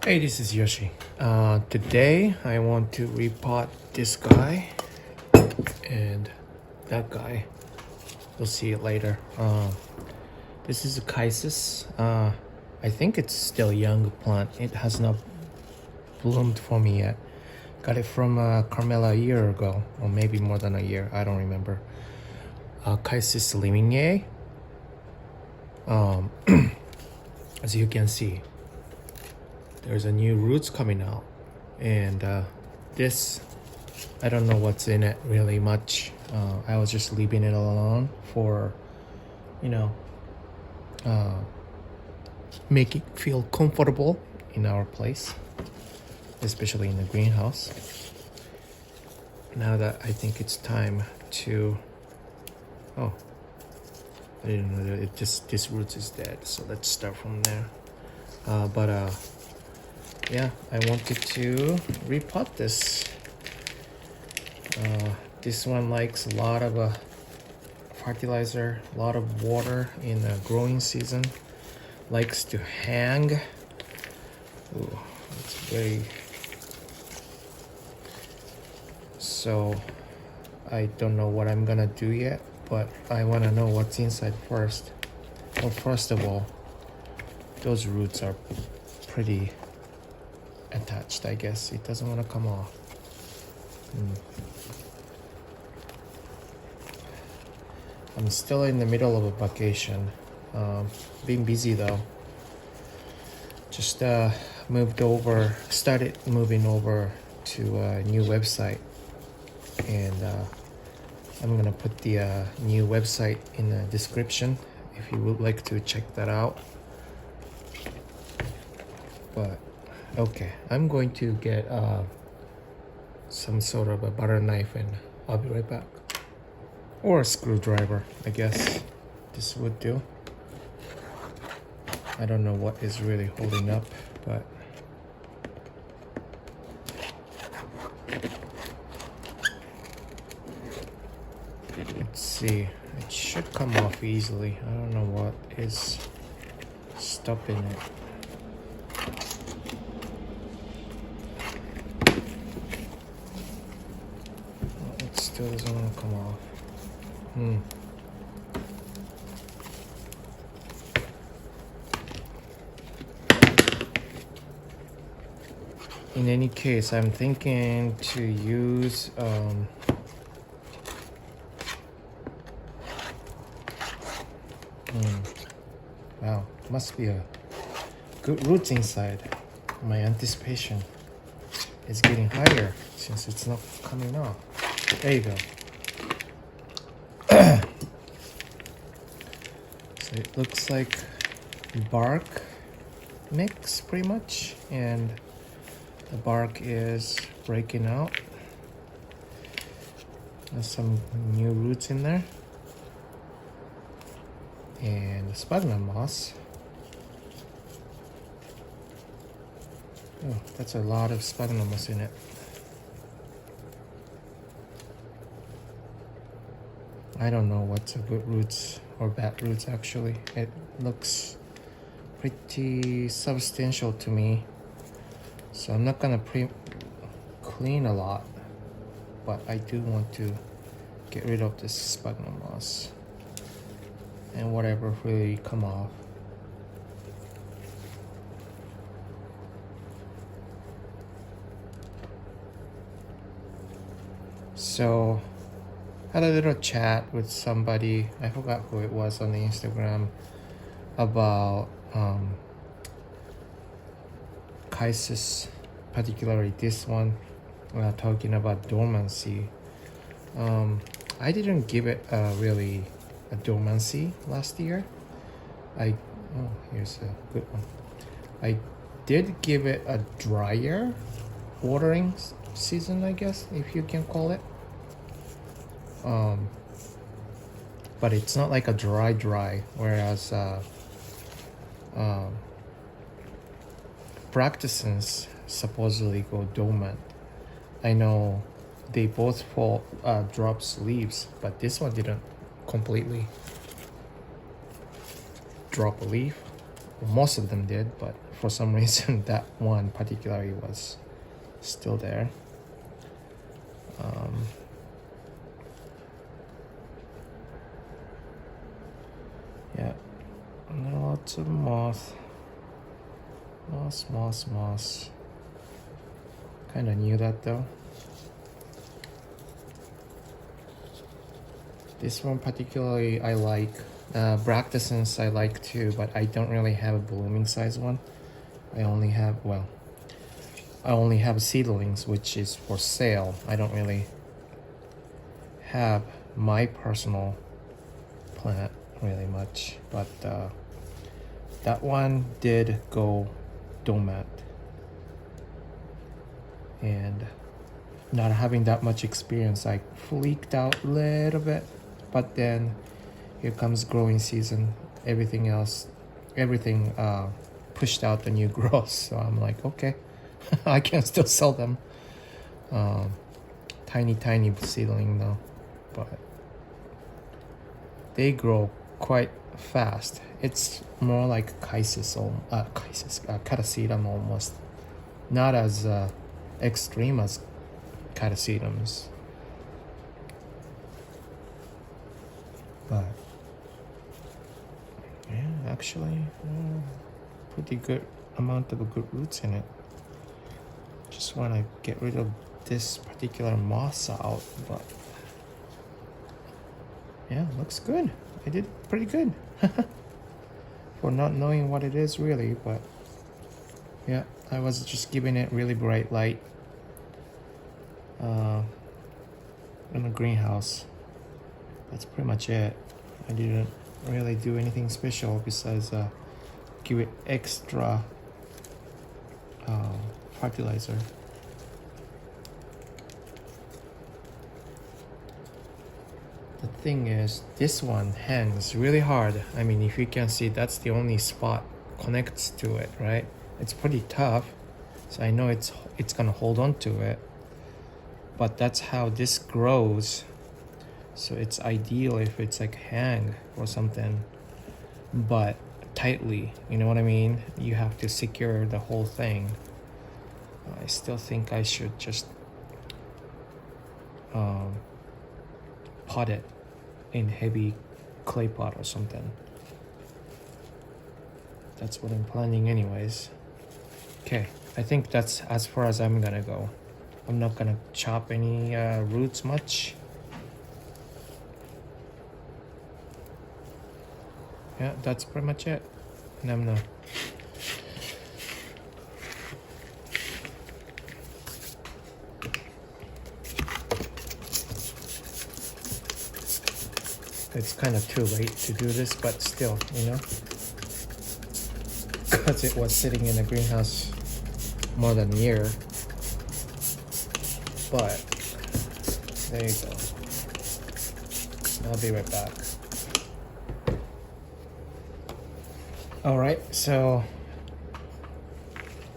Hey, this is Yoshi. Today I want to repot this guy and that guy. You'll see it later. This is a Chysis. I think it's still a young plant. It has not bloomed for me yet. Got it from Carmela a year ago, or maybe more than a year. I don't remember. Chysis limminghei. As you can see, there's a new roots coming out, and this, I don't know what's in it really much. I was just leaving it alone for, you know, make it feel comfortable in our place, especially in the greenhouse. Now that I think it's time to, oh, I didn't know that this roots is dead, so let's start from there. Yeah, I wanted to repot this. This one likes a lot of fertilizer, a lot of water in the growing season. Likes to hang. Ooh, it's very. So I don't know what I'm gonna do yet, but I wanna know what's inside first. Well, first of all, those roots are pretty attached, I guess. It doesn't want to come off. I'm still in the middle of a vacation. Being busy though. Just started moving over to a new website, and I'm gonna put the new website in the description if you would like to check that out. But okay, I'm going to get some sort of a butter knife and I'll be right back. Or a screwdriver, I guess this would do. I don't know what is really holding up, but let's see. It should come off easily. I don't know what is stopping it. It still doesn't want to come off. In any case, I'm thinking to use wow, must be a good roots inside. My anticipation is getting higher since it's not coming off. There you go. So it looks like bark mix pretty much, and the bark is breaking out. There's some new roots in there, and the sphagnum moss. Oh, that's a lot of sphagnum moss in it. I don't know what's a good roots or bad roots actually. It looks pretty substantial to me. So I'm not gonna clean a lot, but I do want to get rid of this sphagnum moss and whatever really come off. So had a little chat with somebody, I forgot who it was on the Instagram, about Chysis, particularly this one, talking about dormancy. I didn't give it really a dormancy last year. Here's a good one. I did give it a drier watering season, I guess, if you can call it. But it's not like a dry, whereas practicants supposedly go dormant. I know they both fall drops leaves, but this one didn't completely drop a leaf. most of them did, but for some reason that one particularly was still there. Yeah, lots of moss. Moss. Kind of knew that though. This one particularly I like. Bractescens I like too, but I don't really have a blooming size one. I only have seedlings, which is for sale. I don't really have my personal plant really much, but that one did go domat. And not having that much experience, I freaked out a little bit, but then here comes growing season. Everything pushed out the new growth, so I'm like, okay, I can still sell them. Tiny seedling though, but they grow quite fast. It's more like Chysis, catasetum almost. Not as extreme as catasetums, but yeah, actually pretty good amount of good roots in it. Just want to get rid of this particular moss out, but yeah, looks good. I did pretty good for not knowing what it is really, but yeah, I was just giving it really bright light in the greenhouse. That's pretty much it. I didn't really do anything special besides give it extra fertilizer. The thing is, this one hangs really hard. I mean, if you can see, that's the only spot connects to it, right? It's pretty tough, so I know it's gonna hold on to it, but that's how this grows. So it's ideal if it's like hang or something, but tightly, you know what I mean? You have to secure the whole thing. I still think I should just pot it in heavy clay pot or something. That's what I'm planning anyways. Okay, I think that's as far as I'm gonna go. I'm not gonna chop any roots much. Yeah, that's pretty much it. And I'm gonna it's kind of too late to do this, but still, you know, because it was sitting in the greenhouse more than a year. But there you go. I'll be right back. All right, so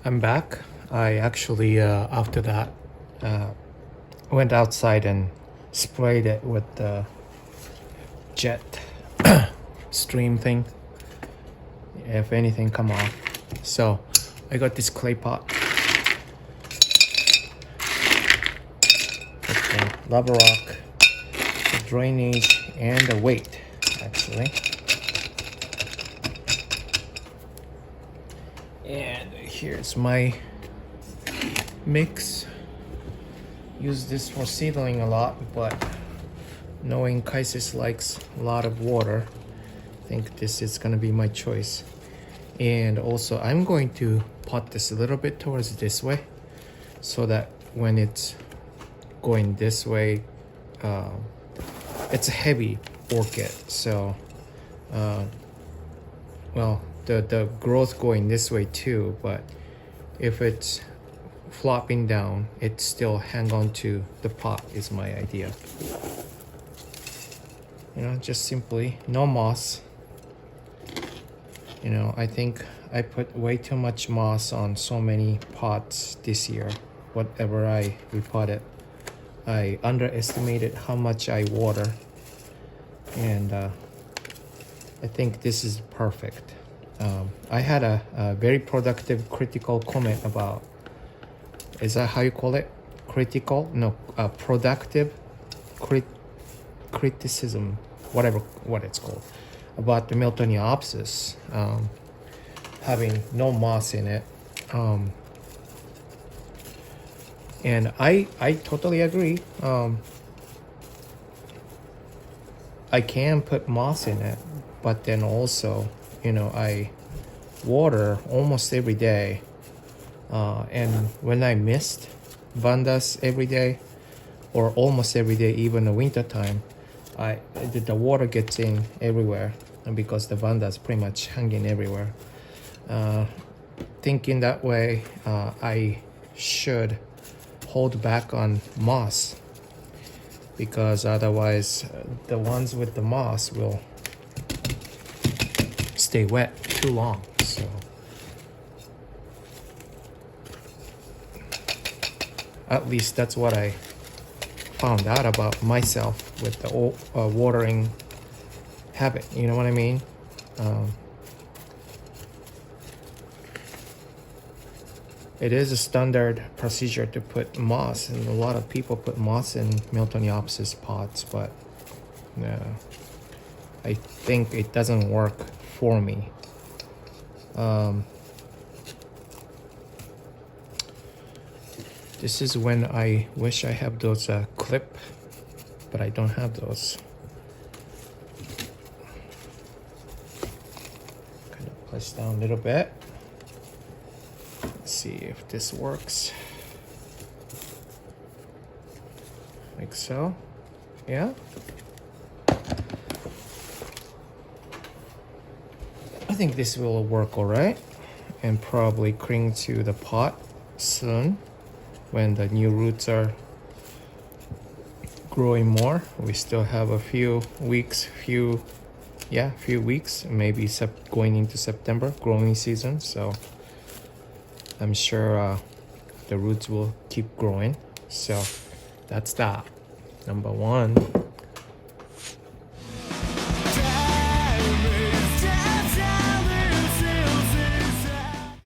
I'm back. I actually after that went outside and sprayed it with the jet stream thing, if anything come off. So I got this clay pot with the lava rock, the drainage, and the weight actually. And here's my mix. Use this for seedling a lot, but knowing Chysis likes a lot of water, I think this is gonna be my choice. And also I'm going to pot this a little bit towards this way, so that when it's going this way, it's a heavy orchid, so well, the growth going this way too, but if it's flopping down, it still hang on to the pot is my idea. You know, just simply no moss. You know, I think I put way too much moss on so many pots this year. Whatever I repotted, I underestimated how much I water, and I think this is perfect. I had a very productive critical comment about, is that how you call it? Critical? No, productive criticism, what it's called, about the Miltoniopsis having no moss in it. And I totally agree. I can put moss in it, but then also, you know, I water almost every day. And when I missed Vandas every day, or almost every day, even the winter time, the water gets in everywhere, and because the Vandas pretty much hanging everywhere. Thinking that way, I should hold back on moss, because otherwise the ones with the moss will stay wet too long. So at least that's what I found out about myself with the watering habit, you know what I mean? It is a standard procedure to put moss, and a lot of people put moss in Miltoniopsis pots, but I think it doesn't work for me. This is when I wish I have those clip, but I don't have those. Kind of press down a little bit. Let's see if this works. Like so. Yeah. I think this will work all right, and probably cling to the pot soon when the new roots are growing more. We still have a few weeks, maybe going into September growing season, so I'm sure the roots will keep growing. So that's that. Number one.